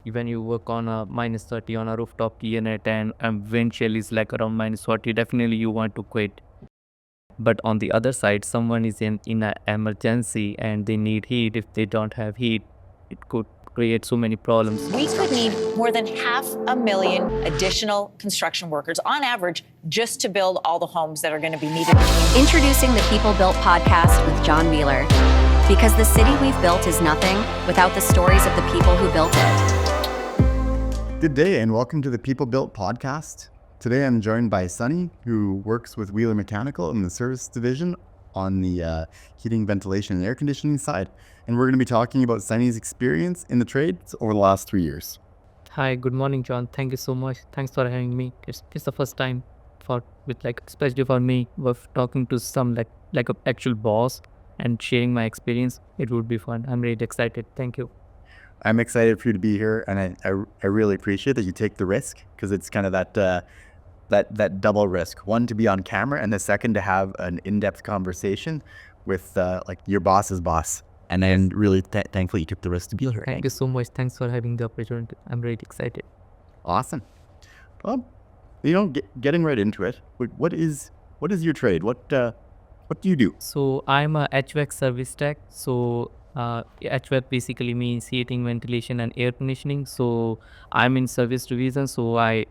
When you work on a minus 30 on a rooftop unit and wind chill is like around minus 40, definitely you want to quit. But on the other side, someone is in an emergency and they need heat. If they don't have heat, it could create so many problems. We could need more than 500,000 additional construction workers on average just to build all the homes that are going to be needed. Introducing the PeopleBuilt podcast with John Wheeler. Because the city we've built is nothing without the stories of the people who built it. Good day and welcome to the PeopleBuilt podcast. Today I'm joined by Sunny, who works with Wheeler Mechanical in the service division on the heating, ventilation, and air conditioning side. And we're going to be talking about Sunny's experience in the trades over the last 3 years. Hi, good morning, John. Thank you so much. Thanks for having me. It's the first time especially for me, of talking to some like a actual boss and sharing my experience. It would be fun. I'm really excited. Thank you. I'm excited for you to be here, and I really appreciate that you take the risk, because it's kind of that double risk. One, to be on camera, and the second, to have an in-depth conversation with like your boss's boss. And then really thankfully you took the risk to be here. Thank you so much. Thanks for having the opportunity. I'm really excited. Awesome. Well, getting right into it. What is your trade? What do you do? So I'm a HVAC service tech. So HVAC basically means heating, ventilation, and air conditioning. So I'm in service division. So I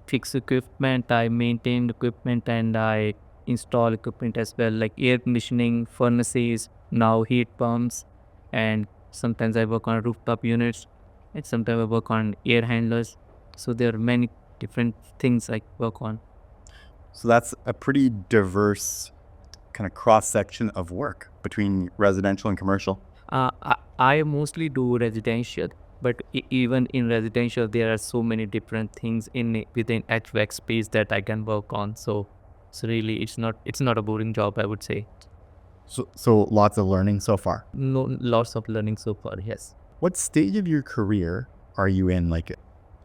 fix equipment, I maintain equipment, and I install equipment as well, like air conditioning, furnaces, now heat pumps, and sometimes I work on rooftop units, and sometimes I work on air handlers. So there are many different things I work on. So that's a pretty diverse kind of cross-section of work between residential and commercial. I mostly do residential, but even in residential, there are so many different things within HVAC space that I can work on. So really, it's not a boring job, I would say. So lots of learning so far. No, lots of learning so far. Yes. What stage of your career are you in? Like,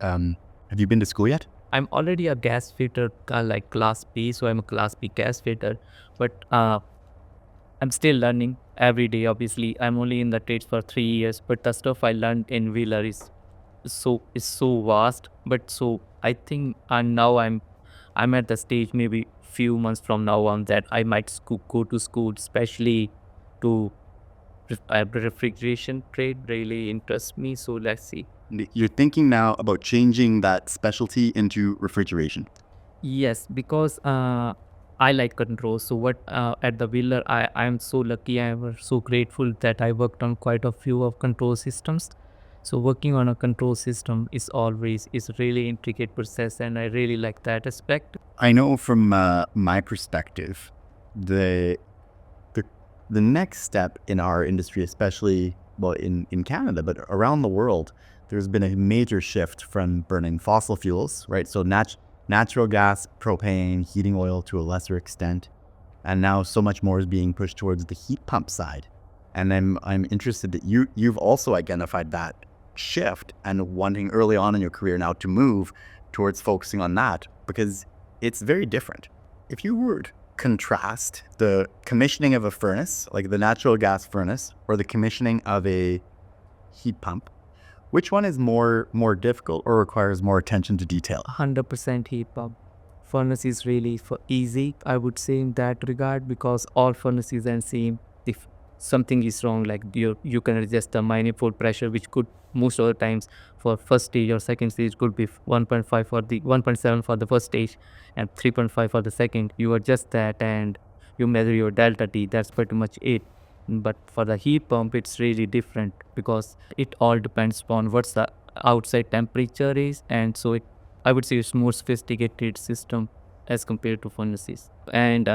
have you been to school yet? I'm already a gas fitter, like class B, so I'm a class B gas fitter. But I'm still learning every day. Obviously, I'm only in the trades for 3 years, but the stuff I learned in Wheeler is so vast. But so I think, and now I'm at the stage, maybe few months from now on, that I might go to school, especially to refrigeration trade. Really interests me. So let's see. You're thinking now about changing that specialty into refrigeration. Yes, because I like controls. So at the Wheeler, I'm so lucky. I'm so grateful that I worked on quite a few of control systems. So working on a control system is really intricate process, and I really like that aspect. I know from my perspective, the next step in our industry, especially in Canada, but around the world, there's been a major shift from burning fossil fuels, right? So natural gas, propane, heating oil to a lesser extent, and now so much more is being pushed towards the heat pump side. And I'm interested that you've also identified that shift and wanting early on in your career now to move towards focusing on that, because it's very different. If you were to contrast the commissioning of a furnace, like the natural gas furnace, or the commissioning of a heat pump, which one is more difficult or requires more attention to detail? 100% heat pump. Furnace is really easy, I would say, in that regard, because all furnaces are same. If something is wrong, like you can adjust the manifold pressure, which could most of the times for first stage or second stage could be 1.5 for the 1.7 for the first stage and 3.5 for the second. You adjust that and you measure your delta T. That's pretty much it. But for the heat pump, it's really different, because it all depends upon what's the outside temperature is, and so I would say it's more sophisticated system as compared to furnaces. And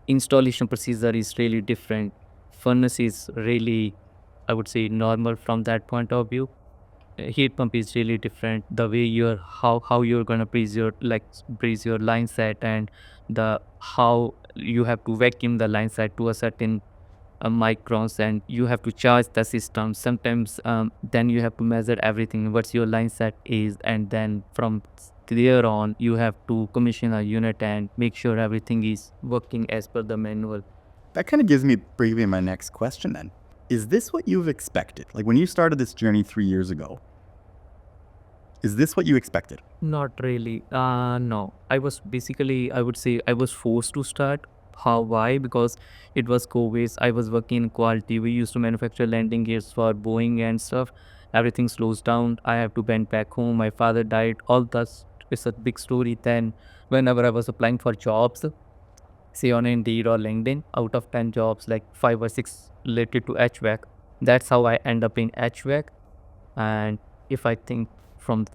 installation procedure is really different. Furnace is really, I would say, normal from that point of view. Heat pump is really different. The way how you're gonna breeze your line set, and the how you have to vacuum the line set to a certain microns, and you have to charge the system. Sometimes then you have to measure everything, what's your line set is, and then from there on you have to commission a unit and make sure everything is working as per the manual. That kind of gives me briefly my next question then. Is this what you've expected? Like when you started this journey 3 years ago, Is this what you expected? Not really. No. I was basically, I would say, I was forced to start. How? Why? Because it was COVID. I was working in quality. We used to manufacture landing gears for Boeing and stuff. Everything slows down. I have to went back home. My father died. All that is a big story. Then, whenever I was applying for jobs, say on Indeed or LinkedIn, out of 10 jobs, like 5 or 6 related to HVAC. That's how I end up in HVAC. And if I think from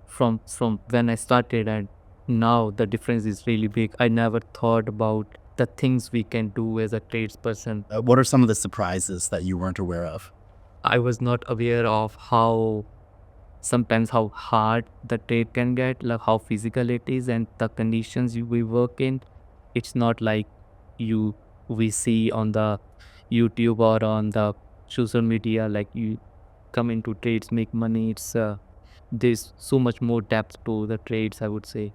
when I started and now, the difference is really big. I never thought about the things we can do as a tradesperson. What are some of the surprises that you weren't aware of? I was not aware of how sometimes how hard the trade can get, like how physical it is and the conditions we work in. It's not like you we see on the YouTube or on the social media, like you come into trades, make money. It's there's so much more depth to the trades, I would say.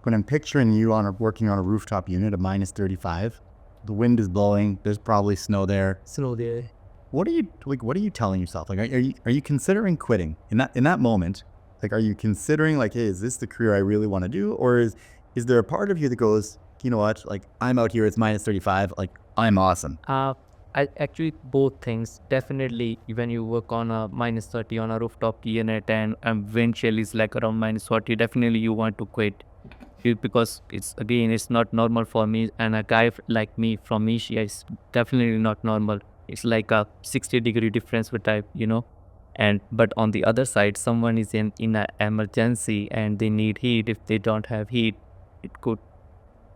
When I'm picturing you working on a rooftop unit of minus 35, the wind is blowing, there's probably snow there. So there. What are you telling yourself? Like, are you considering quitting in that moment? Like, are you considering like, hey, is this the career I really want to do? Or is there a part of you that goes, you know what, like I'm out here, it's minus 35, like I'm awesome. I actually both things. Definitely, when you work on a minus 30 on a rooftop unit and wind chill is like around minus 40, definitely you want to quit. Because it's not normal for me, and a guy like me from Asia is definitely not normal. It's like a 60-degree difference with type. And but on the other side, someone is in an emergency and they need heat. If they don't have heat, it could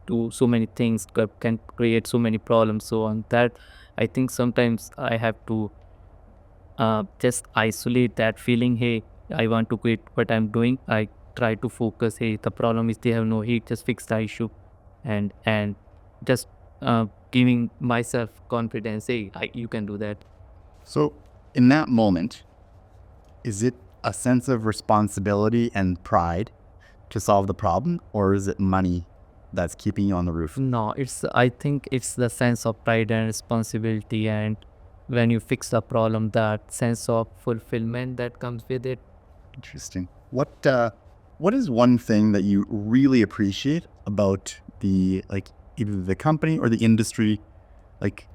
do so many things, can create so many problems. So on that, I think sometimes I have to just isolate that feeling. Hey, I want to quit what I'm doing. I try to focus. Hey, the problem is they have no heat. Just fix the issue, and just giving myself confidence. Hey, you can do that. So in that moment, is it a sense of responsibility and pride to solve the problem, or is it money that's keeping you on the roof? No, I think it's the sense of pride and responsibility, and when you fix the problem, that sense of fulfillment that comes with it. Interesting. What is one thing that you really appreciate about either the company or the industry, like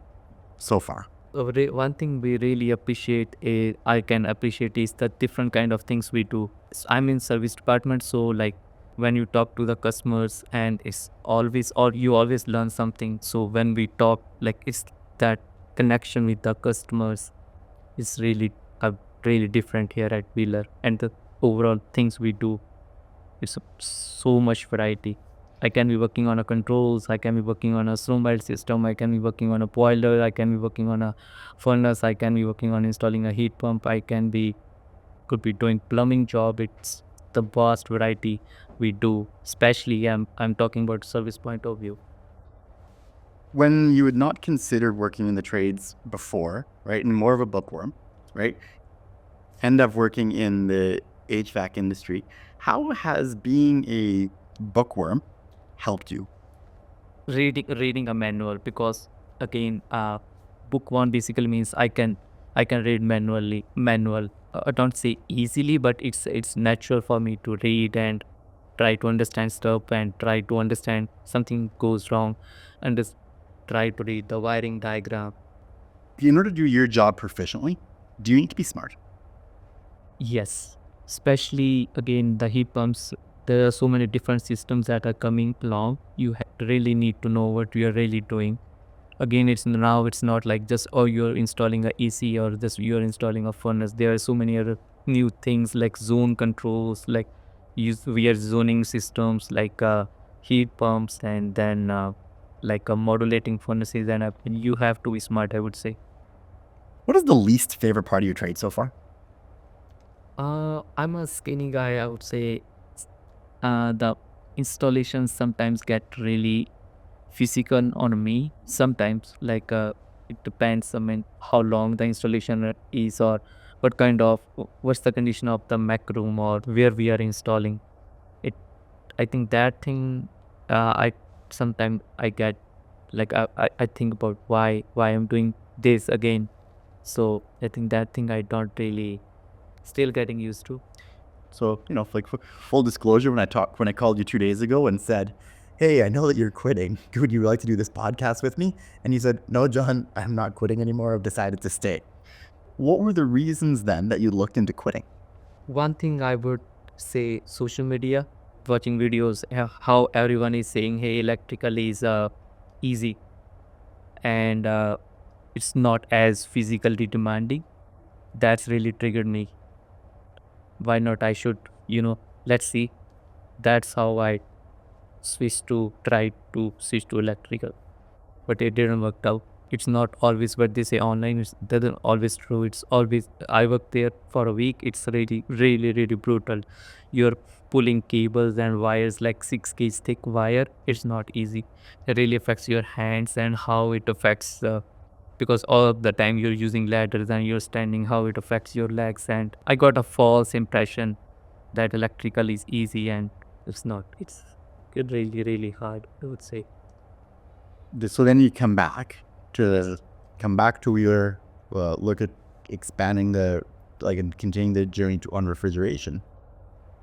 so far? One thing we really appreciate I can appreciate is the different kind of things we do. I'm in service department, so like when you talk to the customers and it's always or you always learn something. So when we talk, like it's that connection with the customers is really different here at Wheeler, and the overall things we do, it's so much variety. I can be working on a controls, I can be working on a snowmelt system, I can be working on a boiler, I can be working on a furnace, I can be working on installing a heat pump, could be doing plumbing job. It's the vast variety we do, especially I'm talking about service point of view. When you had not considered working in the trades before, right, and more of a bookworm, right, end up working in the HVAC industry, how has being a bookworm helped you? Reading a manual, because again, book one basically means I can read manual. I don't say easily, but it's natural for me to read and try to understand stuff and try to understand something goes wrong and just try to read the wiring diagram. In order to do your job proficiently, do you need to be smart? Yes, especially again the heat pumps. There are so many different systems that are coming along. You really need to know what you are really doing. Again, it's not like just you're installing a AC or just you're installing a furnace. There are so many other new things like zone controls, like we are zoning systems like heat pumps, and then like modulating furnaces, and you have to be smart, I would say. What is the least favorite part of your trade so far? I'm a skinny guy, I would say. The installations sometimes get really physical on me. Sometimes, like it depends. I mean, how long the installation is, or what's the condition of the Mac room, or where we are installing it. I think that thing. I sometimes I get like I think about why I'm doing this again. So I think that thing I don't really still getting used to. So, like full disclosure, when I called you 2 days ago and said, "Hey, I know that you're quitting. Would you like to do this podcast with me?" And you said, "No, John, I'm not quitting anymore. I've decided to stay." What were the reasons then that you looked into quitting? One thing I would say, social media, watching videos, how everyone is saying, hey, electrical is easy and it's not as physically demanding. That's really triggered me. Why not? I should, let's see. That's how I tried to switch to electrical, but it didn't work out. It's not always what they say online. It doesn't always true. It's always, I worked there for a week. It's really, really, really brutal. You're pulling cables and wires like 6 gauge thick wire. It's not easy. It really affects your hands and how it affects because all of the time you're using ladders and you're standing, how it affects your legs. And I got a false impression that electrical is easy, and it's not. It's really, really hard, I would say. So then you come back to your look at expanding and continuing the journey on refrigeration.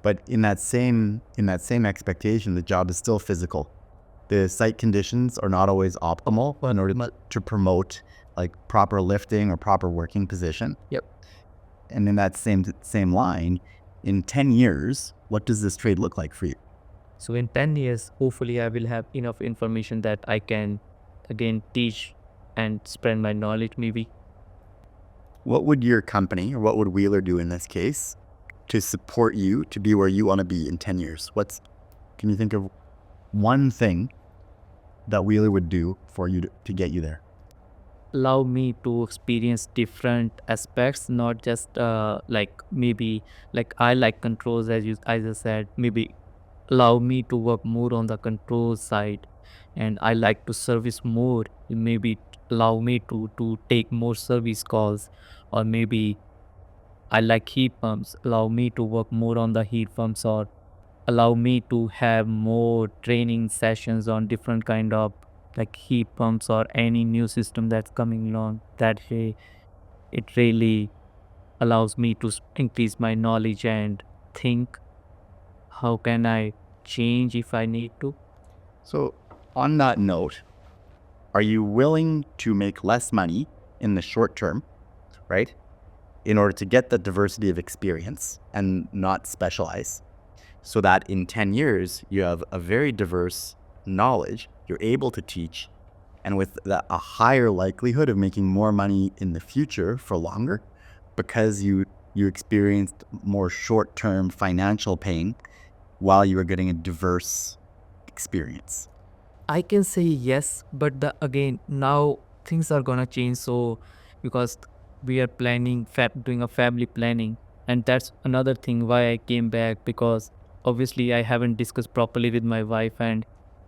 But in that same expectation, the job is still physical. The site conditions are not always optimal in order to promote like proper lifting or proper working position. Yep. And in that same line, in 10 years, what does this trade look like for you? So in 10 years, hopefully I will have enough information that I can again teach and spread my knowledge maybe. What would your company or what would Wheeler do in this case to support you to be where you want to be in 10 years? Can you think of one thing that Wheeler would do for you to get you there? Allow me to experience different aspects, not just maybe like I like controls as I said, maybe allow me to work more on the control side, and I like to service more. Maybe allow me to take more service calls, or maybe I like heat pumps. Allow me to work more on the heat pumps, or allow me to have more training sessions on different kind of like heat pumps or any new system that's coming along. That way, it really allows me to increase my knowledge and think how can I change if I need to. So on that note, are you willing to make less money in the short term, right? In order to get the diversity of experience and not specialize, so that in 10 years, you have a very diverse knowledge, you're able to teach, and with a higher likelihood of making more money in the future for longer because you experienced more short-term financial pain while you were getting a diverse experience? I can say yes, but again, now things are gonna change. So, because we are doing a family planning, and that's another thing why I came back, because obviously I haven't discussed properly with my wife, and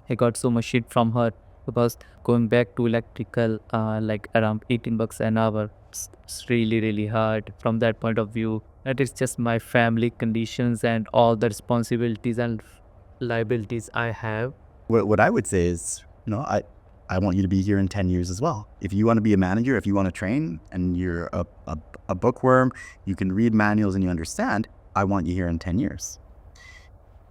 I got so much shit from her because going back to electrical, like around $18 an hour, it's really, really hard from that point of view. That is just my family conditions and all the responsibilities and liabilities I have. What I would say is, I want you to be here in 10 years as well. If you want to be a manager, if you want to train and you're a bookworm, you can read manuals and you understand, I want you here in 10 years.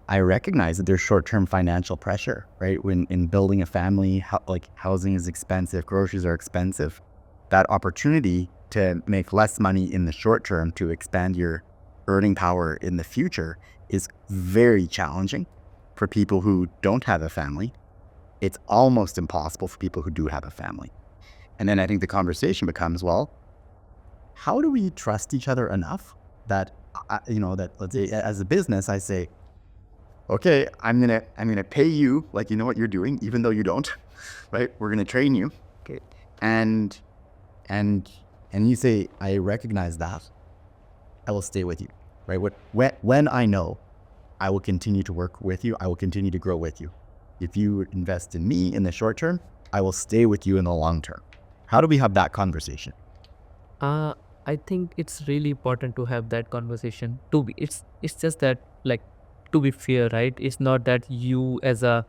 I recognize that there's short-term financial pressure, right? When in building a family, housing is expensive, groceries are expensive. That opportunity to make less money in the short term to expand your earning power in the future is very challenging for people who don't have a family. It's almost impossible for people who do have a family. And then I think the conversation becomes, well, how do we trust each other enough that, that let's say as a business, I say, okay, I'm gonna pay you like you know what you're doing, even though you don't, right? We're gonna train you, Okay. and you say, I recognize that, I will stay with you, right? When I know, I will continue to work with you, I will continue to grow with you. If you invest in me in the short term, I will stay with you in the long term. How do we have that conversation? I think it's really important to have that conversation. It's just that, like, to be fair, right? It's not that you as a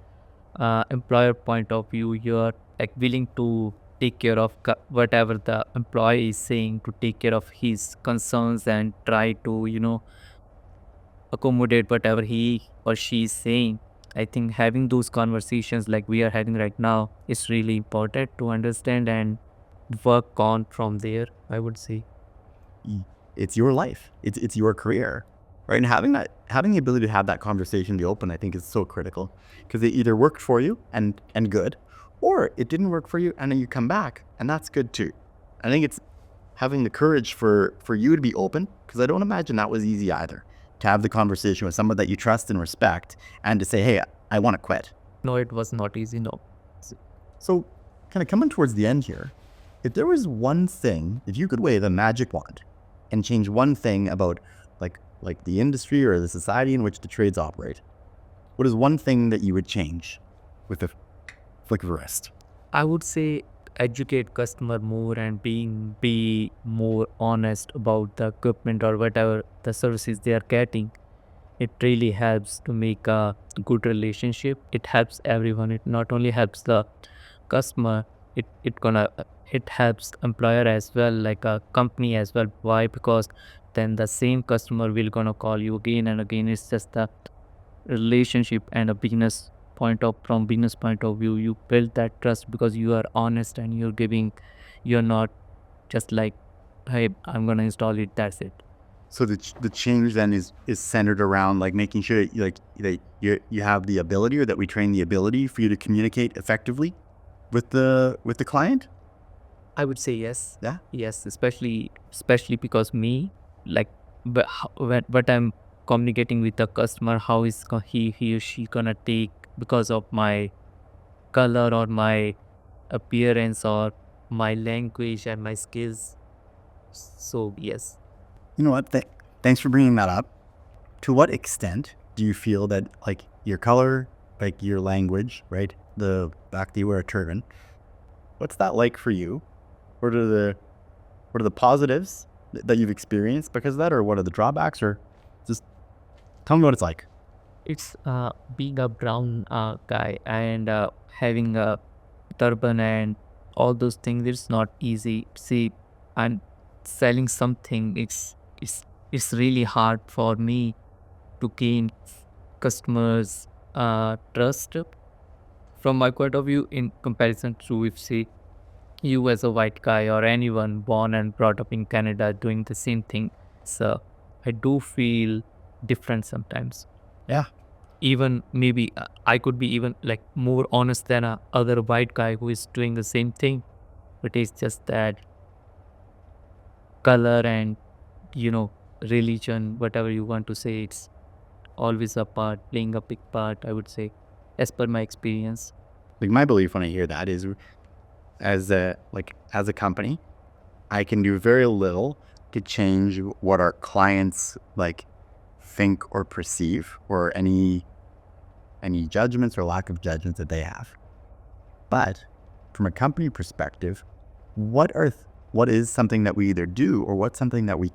employer point of view, you're like willing to take care of whatever the employee is saying, to take care of his concerns and try to accommodate whatever he or she is saying. I think having those conversations like we are having right now is really important to understand and work on from there, I would say. It's your life. It's your career, right? And having the ability to have that conversation be open, I think, is so critical, because it either worked for you and good, or it didn't work for you and then you come back and that's good too. I think it's having the courage for you to be open, because I don't imagine that was easy either, to have the conversation with someone that you trust and respect and to say, hey, I want to quit. No, it was not easy, no. So kind of coming towards the end here, if there was one thing, if you could wave a magic wand and change one thing about like the industry or the society in which the trades operate, what is one thing that you would change with a flick of a wrist? I would say educate customer more and be more honest about the equipment or whatever the services they are getting. It really helps to make a good relationship. It helps everyone. It not only helps the customer, it helps employer as well, like a company as well. Why? Because then the same customer will gonna call you again and again. It's just the relationship and a from business point of view, you build that trust because you are honest and you're not just like, hey, I'm gonna install it, that's it. So the change then is centered around like making sure that you have the ability, or that we train the ability for you to communicate effectively with the client. I would say yes. Yeah. Yes, especially because me, like, but what I'm communicating with the customer, how is he or she gonna take because of my color or my appearance or my language and my skills. So yes. You know what? Thanks for bringing that up. To what extent do you feel that like your color, like your language, right? The fact that you wear a turban, what's that like for you? What are the positives that you've experienced because of that, or what are the drawbacks? Or just tell me what it's like. It's being a brown guy and having a turban and all those things. It's not easy. See, and selling something, it's really hard for me to gain customers' trust. From my point of view, in comparison to if say you as a white guy or anyone born and brought up in Canada doing the same thing, so I do feel different sometimes. Yeah. Even maybe I could be even like more honest than a other white guy who is doing the same thing, but it's just that color and religion, whatever you want to say, it's always playing a big part, I would say, as per my experience. Like my belief when I hear that is, as a company, I can do very little to change what our clients like think or perceive, or any judgments or lack of judgments that they have. But from a company perspective, what is something that we either do, or what's something that we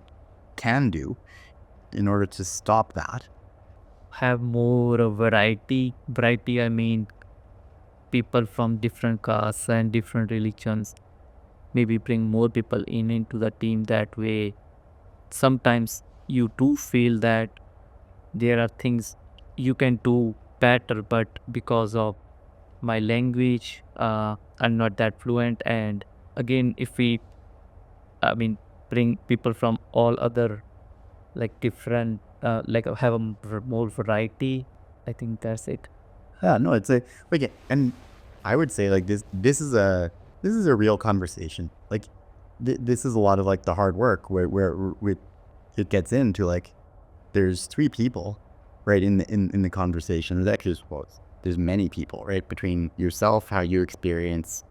can do in order to stop that? Have more variety. I mean, people from different castes and different religions. Maybe bring more people into the team. That way, sometimes you do feel that there are things you can do better, but because of my language, I'm not that fluent. And again, if we, bring people from all other like different, like have more variety, I think that's it. Yeah, no, it's okay. And I would say like this is a real conversation. Like this is a lot of like the hard work where it gets into like, there's three people, right, in the conversation. There's actually, there's many people, right, between yourself, how you experience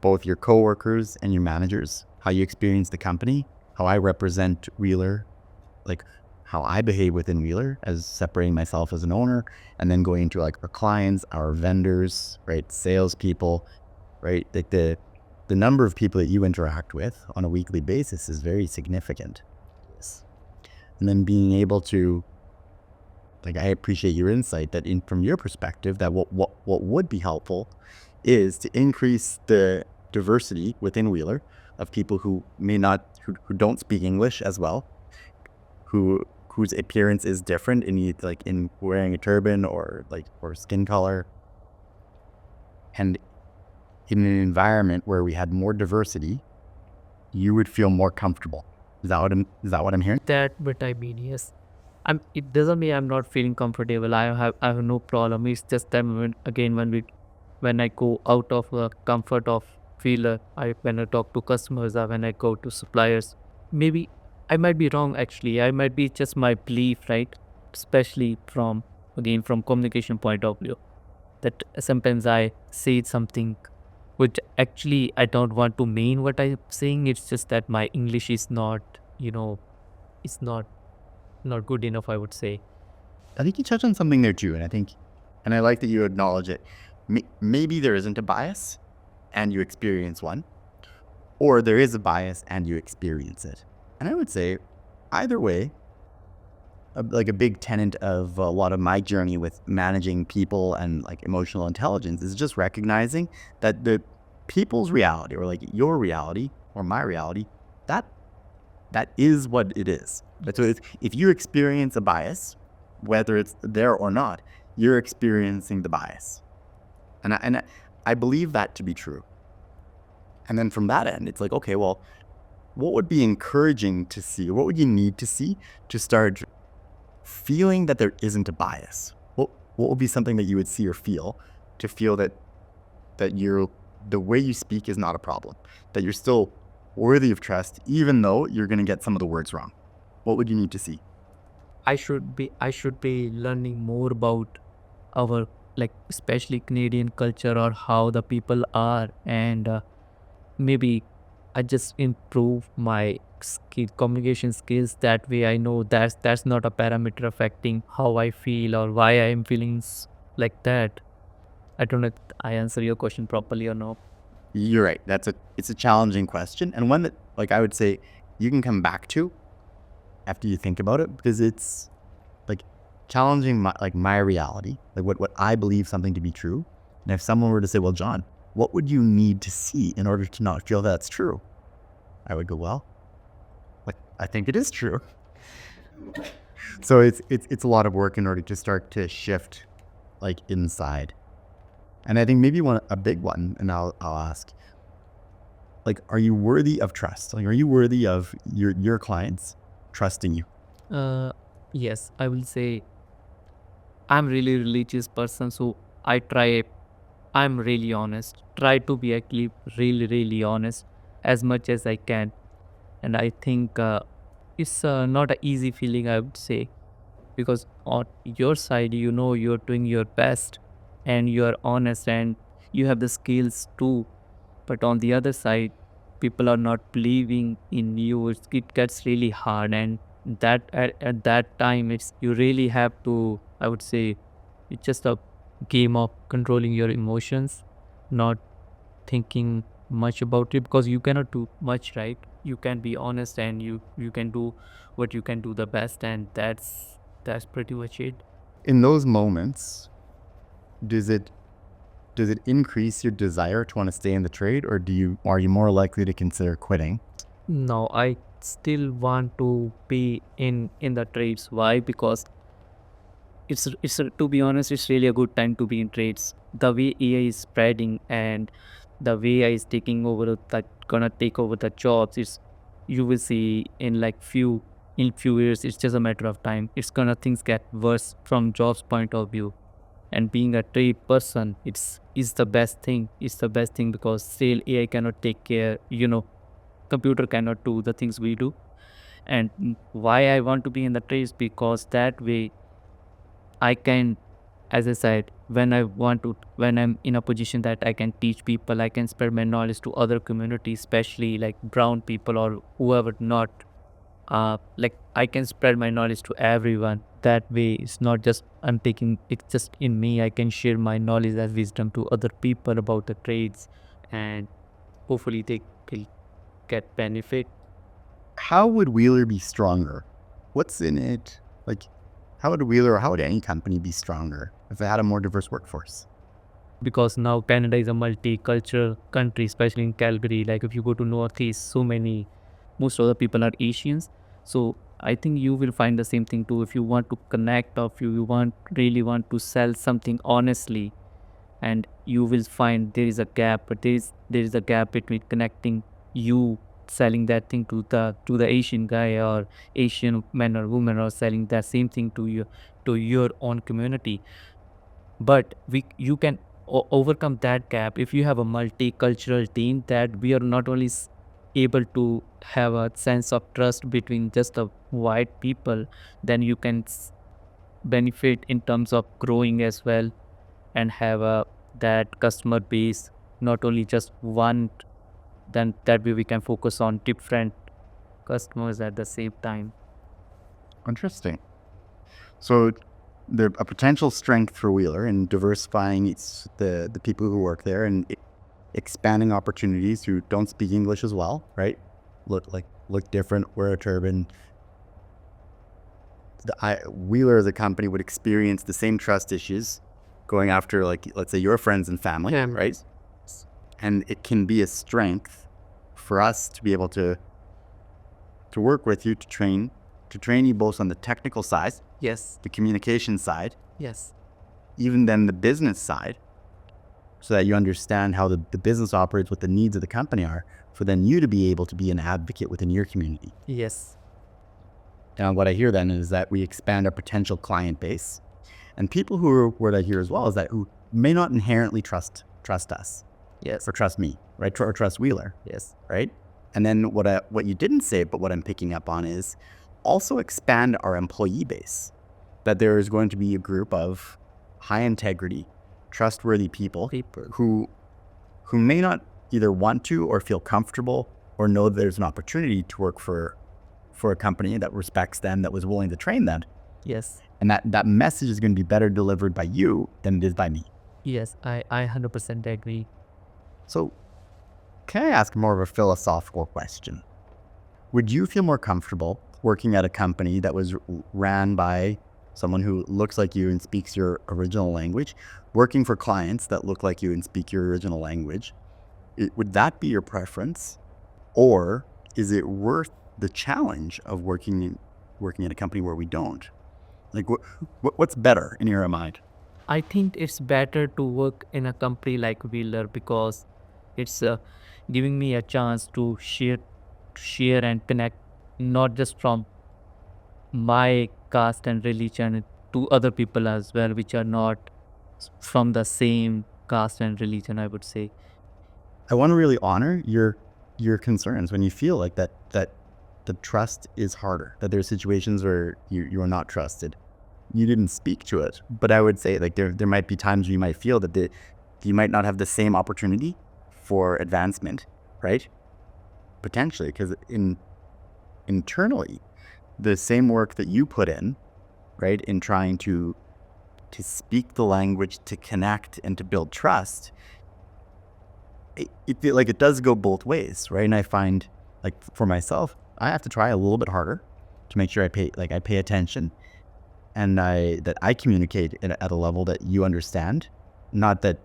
both your coworkers and your managers, how you experience the company, how I represent Wheeler, like how I behave within Wheeler as separating myself as an owner, and then going into like our clients, our vendors, right, salespeople, right, like the number of people that you interact with on a weekly basis is very significant. And then being able to, like, I appreciate your insight that from your perspective, that what would be helpful is to increase the diversity within Wheeler of people who may not, who don't speak English as well, who whose appearance is different in wearing a turban or skin color. And in an environment where we had more diversity, you would feel more comfortable. Is that what I'm hearing? That, but I mean, yes. It doesn't mean I'm not feeling comfortable. I have no problem. It's just that when I go out of the comfort of feeler, when I talk to customers or when I go to suppliers, maybe I might be wrong actually. I might be just my belief, right? Especially from communication point of view. That sometimes I say something which actually I don't want to mean what I'm saying. It's just that my English is it's not good enough, I would say. I think you touched on something there too, and I like that you acknowledge it. Maybe there isn't a bias, and you experience one, or there is a bias and you experience it. And I would say, either way, a big tenet of a lot of my journey with managing people and emotional intelligence is just recognizing that the people's reality, or your reality or my reality, that is what it is. So if you experience a bias, whether it's there or not, you're experiencing the bias. And I believe that to be true. And then from that end, it's okay, well, what would be encouraging to see? What would you need to see to start feeling that there isn't a bias? What would be something that you would see or feel to feel that the way you speak is not a problem, that you're still worthy of trust, even though you're going to get some of the words wrong? What would you need to see? I should be learning more about our especially Canadian culture or how the people are, and maybe I just improve my communication skills. That way I know that's not a parameter affecting how I feel or why I am feeling like that. I don't know if I answer your question properly or not. You're right. It's a challenging question, and one that I would say you can come back to after you think about it, because it's challenging my reality, what I believe something to be true. And if someone were to say, well, John, what would you need to see in order to not feel that's true? I would go, well, I think it is true. So it's a lot of work in order to start to shift inside. And I think maybe a big one, and I'll ask, are you worthy of trust? Are you worthy of your clients trusting you? Yes, I will say I'm really religious person, so I'm really honest. Try to be actually really, really honest as much as I can. And I think it's not an easy feeling, I would say, because on your side, you're doing your best and you're honest and you have the skills too. But on the other side, people are not believing in you. It gets really hard, and that at that time, it's you really have to. I would say, it's just a game of controlling your emotions, not thinking much about it, because you cannot do much, right? You can be honest and you can do what you can do the best, and that's pretty much it. In those moments, does it increase your desire to want to stay in the trade, or are you more likely to consider quitting? No, I still want to be in the trades. Why? Because it's to be honest, it's really a good time to be in trades. The way AI is spreading and the way AI is taking over gonna take over the jobs, it's you will see in few years. It's just a matter of time. It's gonna things get worse from jobs point of view. And being a trade person, is the best thing. It's the best thing because still AI cannot take care. Computer cannot do the things we do. And why I want to be in the trades, because that way I can, as I said, when I'm in a position that I can teach people, I can spread my knowledge to other communities, especially like brown people or whoever not. I can spread my knowledge to everyone. That way, it's not just I'm taking it's just in me. I can share my knowledge as wisdom to other people about the trades, and hopefully they will get benefit. How would Wheeler be stronger? What's in it? How would Wheeler or how would any company be stronger if they had a more diverse workforce? Because now Canada is a multicultural country, especially in Calgary. Like if you go to Northeast, most of the people are Asians. So I think you will find the same thing too. If you want to connect, or if you really want to sell something honestly, and you will find there is a gap, but there is a gap between connecting you selling that thing to the Asian guy or Asian man or woman, or selling that same thing to your own community. But you can overcome that gap if you have a multicultural team, that we are not only able to have a sense of trust between just the white people, then you can benefit in terms of growing as well, and have a that customer base, not only just one. Then that way we can focus on different customers at the same time. Interesting. So a potential strength for Wheeler in diversifying the people who work there and expanding opportunities who don't speak English as well, right? Look different, wear a turban. Wheeler as a company would experience the same trust issues going after, like, let's say your friends and family, right? And it can be a strength for us to be able to work with you, to train you both on the technical side, Yes. the communication side, Yes. even then the business side, so that you understand how the business operates, what the needs of the company are, for then you to be able to be an advocate within your community. Yes. And what I hear then is that we expand our potential client base, and people what I hear as well is that who may not inherently trust us, Yes. or trust me, right, or trust Wheeler, Yes. right? And then what you didn't say, but what I'm picking up on is also expand our employee base. That there is going to be a group of high integrity, trustworthy people who may not either want to or feel comfortable or know that there's an opportunity to work for a company that respects them, that was willing to train them. Yes. And that message is going to be better delivered by you than it is by me. Yes. I 100% agree. So can I ask more of a philosophical question? Would you feel more comfortable working at a company that was ran by someone who looks like you and speaks your original language, working for clients that look like you and speak your original language? Would that be your preference? Or is it worth the challenge of working at a company where we don't? Like, what's better in your mind? I think it's better to work in a company like Wheeler, because it's giving me a chance to share and connect, not just from my caste and religion, to other people as well, which are not from the same caste and religion, I would say. I want to really honor your concerns when you feel like that the trust is harder, that there's situations where you are not trusted. You didn't speak to it, but I would say, like, there might be times where you might feel that you might not have the same opportunity for advancement, right? Potentially, because internally, the same work that you put in, right, in trying to speak the language, to connect and to build trust, it does go both ways, right? And I find, like, for myself, I have to try a little bit harder to make sure I pay attention, and that I communicate at a level that you understand, not that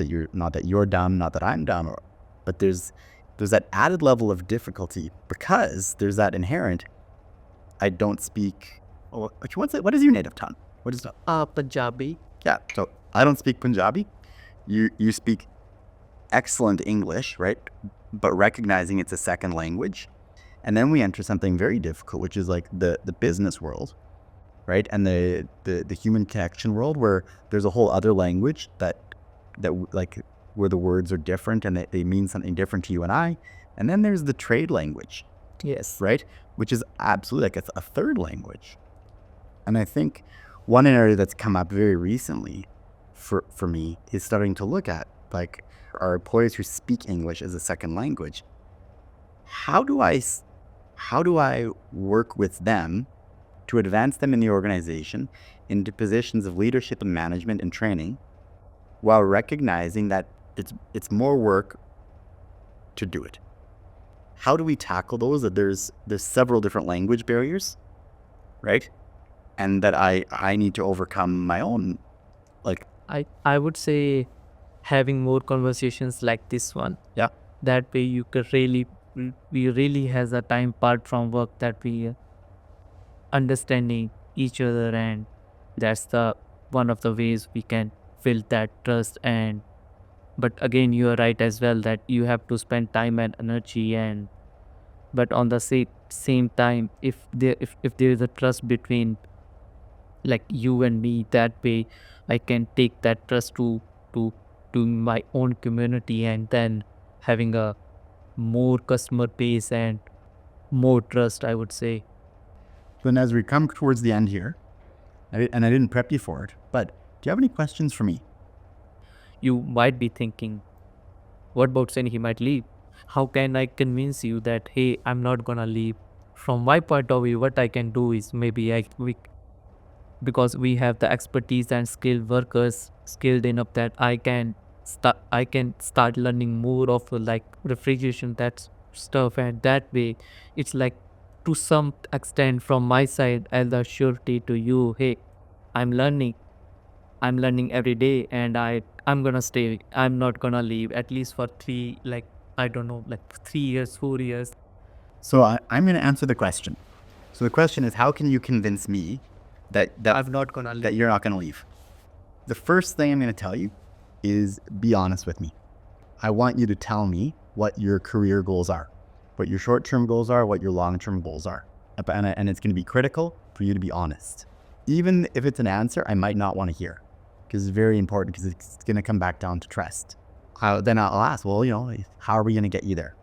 you're dumb, not that I'm dumb, but there's that added level of difficulty, because there's that inherent, I don't speak. Oh, what is your native tongue? What is that? Punjabi. Yeah, so I don't speak Punjabi. You speak excellent English, right? But recognizing it's a second language. And then we enter something very difficult, which is like the business world, right? And the human connection world, where there's a whole other language that like, where the words are different and they mean something different to you and I. And then there's the trade language. Yes. Right? Which is absolutely like a third language. And I think one area that's come up very recently for me is starting to look at, like, our employees who speak English as a second language. How do I work with them to advance them in the organization into positions of leadership and management and training, while recognizing that it's more work to do it? How do we tackle those? That there's several different language barriers, right? And that I need to overcome my own, like. I would say having more conversations like this one. Yeah. That way we really has a time apart from work, that we understanding each other, and that's the one of the ways we can build that trust. And but again, you are right as well that you have to spend time and energy, and but on the same time, if there is a trust between like you and me, that way I can take that trust to to my own community, and then having a more customer base and more trust, I would say. Then as we come towards the end here, and I didn't prep you for it, but do you have any questions for me? You might be thinking, what about saying he might leave? How can I convince you that, hey, I'm not gonna leave? From my point of view, what I can do is maybe because we have the expertise and skilled workers skilled enough that I can start learning more of like refrigeration, that stuff, and that way it's like to some extent from my side as a surety to you, hey, I'm learning I'm learning every day, and I'm gonna stay. I'm not gonna leave at least for three, like I don't know, like 3 years, 4 years. So I'm going to answer the question. So the question is, how can you convince me that I'm not gonna that leave. you're not going to leave? The first thing I'm going to tell you is be honest with me. I want you to tell me what your career goals are, what your short-term goals are, what your long-term goals are. And it's going to be critical for you to be honest. Even if it's an answer I might not want to hear, because it's very important, because it's going to come back down to trust. Then I'll ask, well, how are we going to get you there?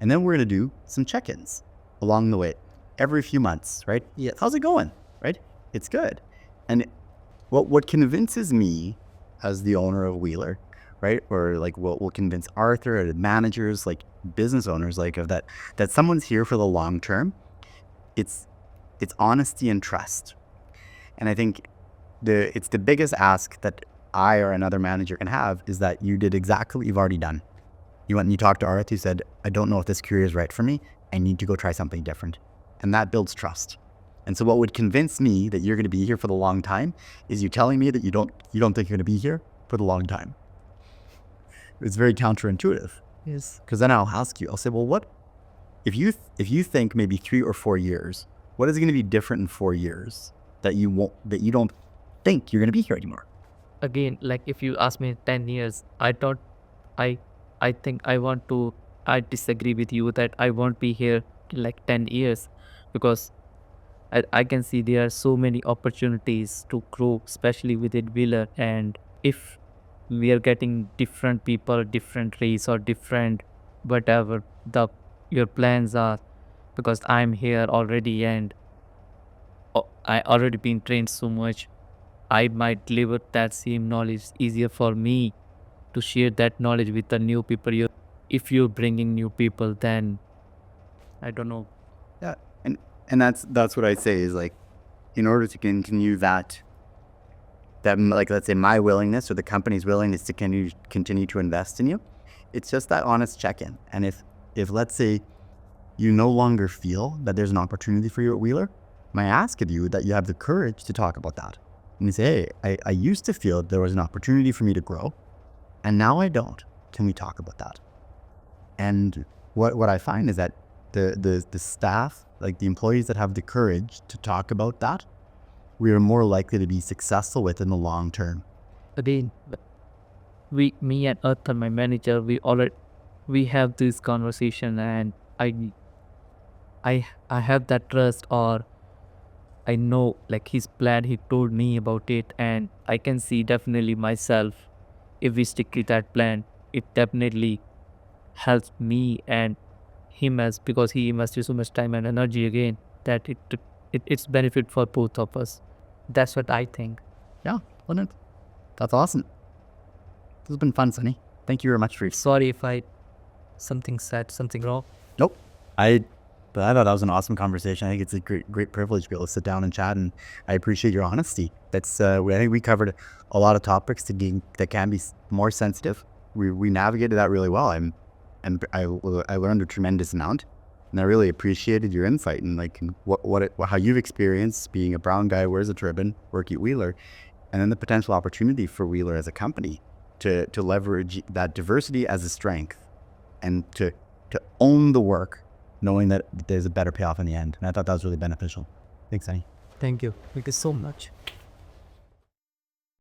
And then we're going to do some check-ins along the way, every few months, right? Yes. How's it going, right? It's good. And what convinces me as the owner of Wheeler, right? Or like what will convince Arthur or the managers, like business owners, like of that someone's here for the long term. It's honesty and trust. And I think it's the biggest ask that I or another manager can have, is that you did exactly what you've already done. You went and you talked to Arthur, you said, I don't know if this career is right for me. I need to go try something different. And that builds trust. And so what would convince me that you're going to be here for the long time is you telling me that you don't think you're going to be here for the long time. It's very counterintuitive. Yes. Because then I'll ask you, I'll say, well, what if you think maybe 3 or 4 years, what is going to be different in 4 years that you don't think you're going to be here anymore? Again, like if you ask me 10 years, I think I disagree with you that I won't be here in like 10 years, because I can see there are so many opportunities to grow, especially within Wheeler. And if we are getting different people, different race, or different whatever your plans are, because I'm here already, and I already been trained so much, I might deliver that same knowledge. Easier for me to share that knowledge with the new people. If you're bringing new people, then I don't know. Yeah. And that's what I say is, like, in order to continue that like, let's say my willingness or the company's willingness to continue to invest in you, it's just that honest check-in. And if let's say you no longer feel that there's an opportunity for you at Wheeler, my ask of you that you have the courage to talk about that. And you say, hey, I used to feel there was an opportunity for me to grow, and now I don't. Can we talk about that? And what I find is that the staff, like the employees that have the courage to talk about that, we are more likely to be successful with in the long term. Again, me and Arthur, my manager, we have this conversation, and I have that trust, or I know like his plan, he told me about it, and I can see definitely myself, if we stick to that plan, it definitely helps me and him, as because he invested so much time and energy again, that it's benefit for both of us. That's what I think. Yeah, brilliant. That's awesome. This has been fun, Sunny. Thank you very much for your... Sorry if I said something wrong. Nope. But I thought that was an awesome conversation. I think it's a great privilege to be able to sit down and chat, and I appreciate your honesty. I think we covered a lot of topics that can be more sensitive. We navigated that really well. I learned a tremendous amount, and I really appreciated your insight and like how you've experienced being a brown guy who wears a turban, working at Wheeler, and then the potential opportunity for Wheeler as a company to leverage that diversity as a strength, and to own the work, knowing that there's a better payoff in the end. And I thought that was really beneficial. Thanks, Sunny. Thank you so much.